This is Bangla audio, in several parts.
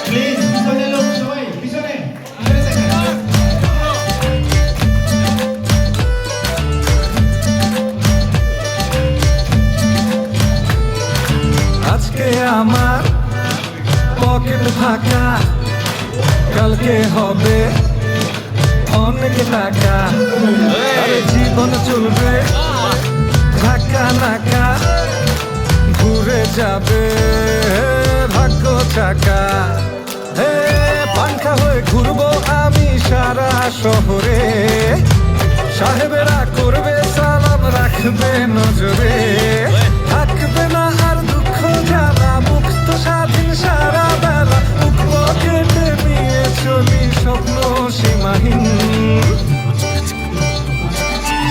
প্লিজ পিছনে লোক সবাই পিছনে। আজকে আমার পকেট ফাঁকা, কালকে হবে অনেক টাকা, আরে জীবন চলবে ধাক্কা নাকা, ঘুরে যাবে ভাগ্য চাকা। হে পাংখা হয়ে ঘুরবো আমি সারা শহরে, সাহেবেরা করবে সালাম রাখবে নজরে, থাকবে না আর দুঃখ জ্বালা, মুক্ত স্বাধীন সারা বেলা, মুখ কেটে নিয়ে চলি স্বপ্ন সীমাহীন।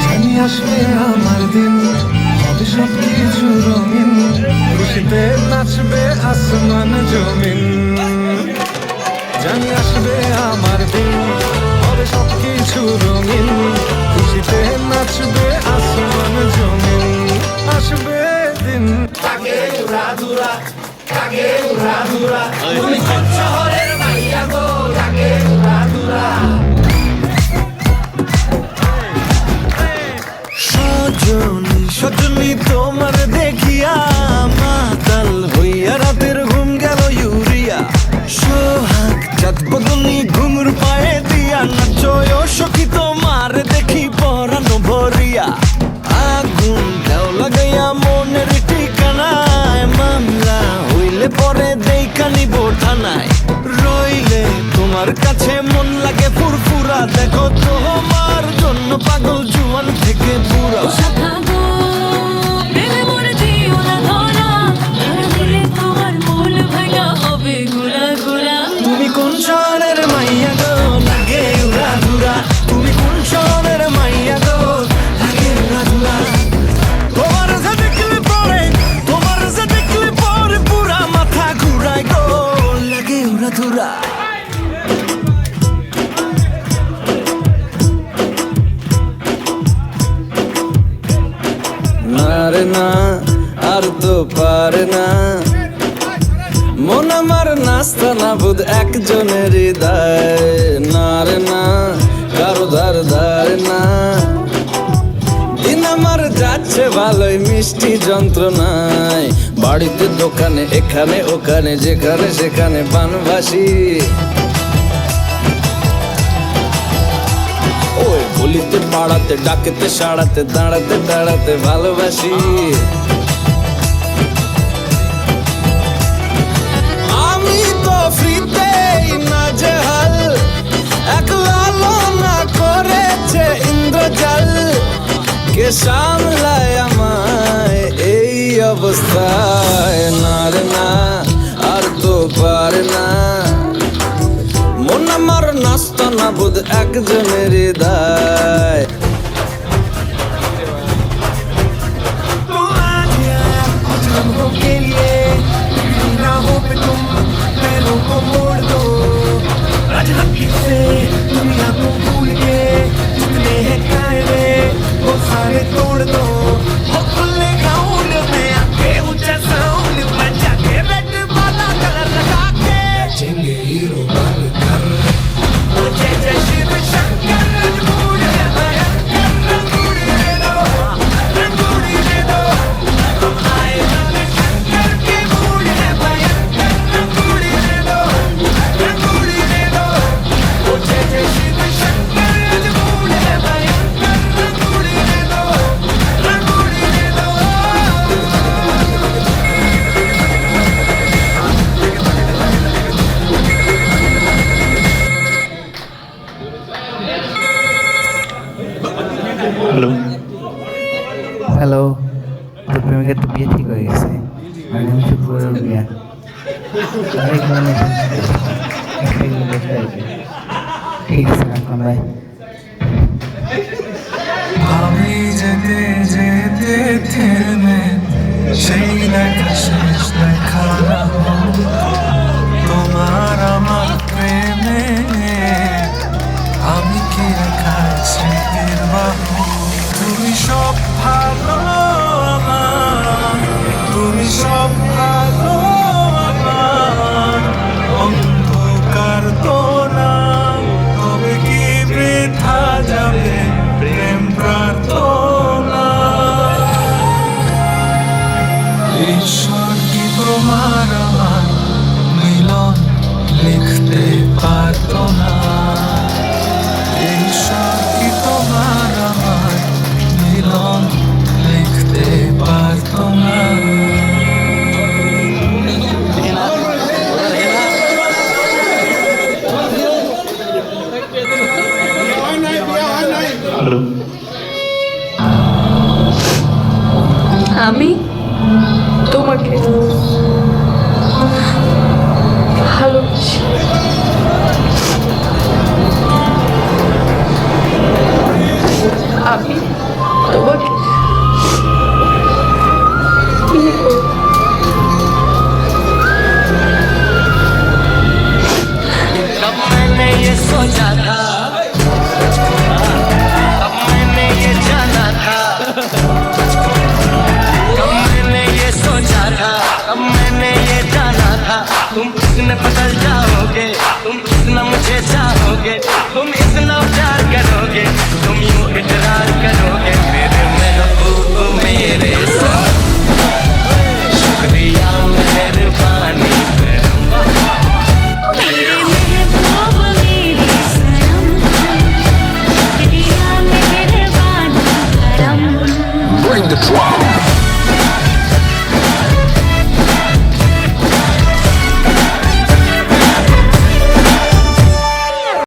জানি আসবে আমার দিন, হবে সব কিছু রঙিন, খুশিতে নাচবে আসমান জমিন। জানি আসবে আমার দিন, হবে সব কিছু রঙিন, খুশিতে নাচবে আসমান জমিন। আসবে দিন কাগে উড়া ধুরা, কাগে উড়া ধুরা, তুমি কোন শহরের মাইয়া গো? কাগে উড়া ধুরা। সজনী সজনী তোমার দেখিয়া মাতাল হইয়া রাতের ঘুম গেল ইউরিয়া, সোহাগ চাঁদ বদনি ঘুঙুর পায়ে দিয়া নাচয় সখী তোমার দেখি পরানো ভরিয়া, আগুন দাও লাগাইয়া মনের ঠিকানায়, মামলা হইলে পরে দেখা নিব থানায়, রইলে তোমার কাছে মন লাগে ফুরফুরা, দেখো তোমার জন্য পাগল জুয়ান থেকে বুড়া। তুমি কোন শহরের মাইয়া গো? লাগে উড়া ধুরা। তুমি কোন শহরের মাইয়া গো? লাগে উড়া ধুরা। তোমার যে দেখলে পরে, তোমার যে দেখলে পরে পুরা মাথা ঘুরায় গো, লাগে উড়া ধুরা। না রে না আর তো পারে না, মন আমার নাস্তা না বুধ একজনের হৃদয়, না রে না কারো ধার ধার না, দিন আমার যাচ্ছে ভালোই মিষ্টি যন্ত্রণায়, বাড়িতে দোকানে এখানে ওখানে যেখানে সেখানে বানবাসী, ওই গলিতে পাড়াতে ডাকেতে সাড়াতে দাঁড়াতে দাঁড়াতে ভালোবাসি। আমি তো ফ্রিতেই না যে হাল, এক লালনা করেছে ইন্দ্রজাল, কে সামলায় আমায় এই অবস্থায়, না রে না আর তো পারে না, মন আমার নাস্তা না বুধ একজনের হৃদয়। दुनिया को भूल के जितने हैं कायदे वो सारे तोड़ दो, वो खुले ग्राउंड में आके ऊंचा साउंड बजा के रेड वाला कलर लगा के चेंगे हीरो बनकर, वो जय जय शिव शंकर रंगूरी है भयंकर, रंगूरी दे दो, रंगूरी दे दो, तुम आए शंकर के मूड है भयंकर, रंगूरी दे दो, रंगूरी दे दो, वो जय जय शिव शंकर मूड है भयंकर, रंगूरी दे दो, रंगूरी दे दो। হ্যালো হ্যালো, তোর প্রেমিকের তো বিয়ে ঠিক হয়ে গেছে, আগামী শুক্রবার ওর বিয়ে। ঠিক আছে, রাখলাম, ভাই। আমি যেতে যেতে থেমে সেই দেখা শেষ দেখা তোমার আমার প্রেমে, আমি কি রেখা স্মৃতির বাহু, তুমি সব ভালো আমার, তুমি সব ভালো তোমার আমার মিলন লিখতে পারতো না এই সাথী তোমার আমার মিলন লিখতে পারতো না আমি তোমাকে ভালোবাসি। আমি তোমাকে कब मैंने ये सोचा था कब मैंने ये जाना था कब मैंने ये सोचा था कब मैंने ये जाना था तुम इतने बदल जाओगे तुम इतना मुझे चाहोगे तुम इतना प्यार करोगे तुम यूं इकरार करोगे फिर महबूब मेरे साथ शुक्रिया मेहरबानी तेरे महबूब मेरे सनम तेरा मेहरबान करम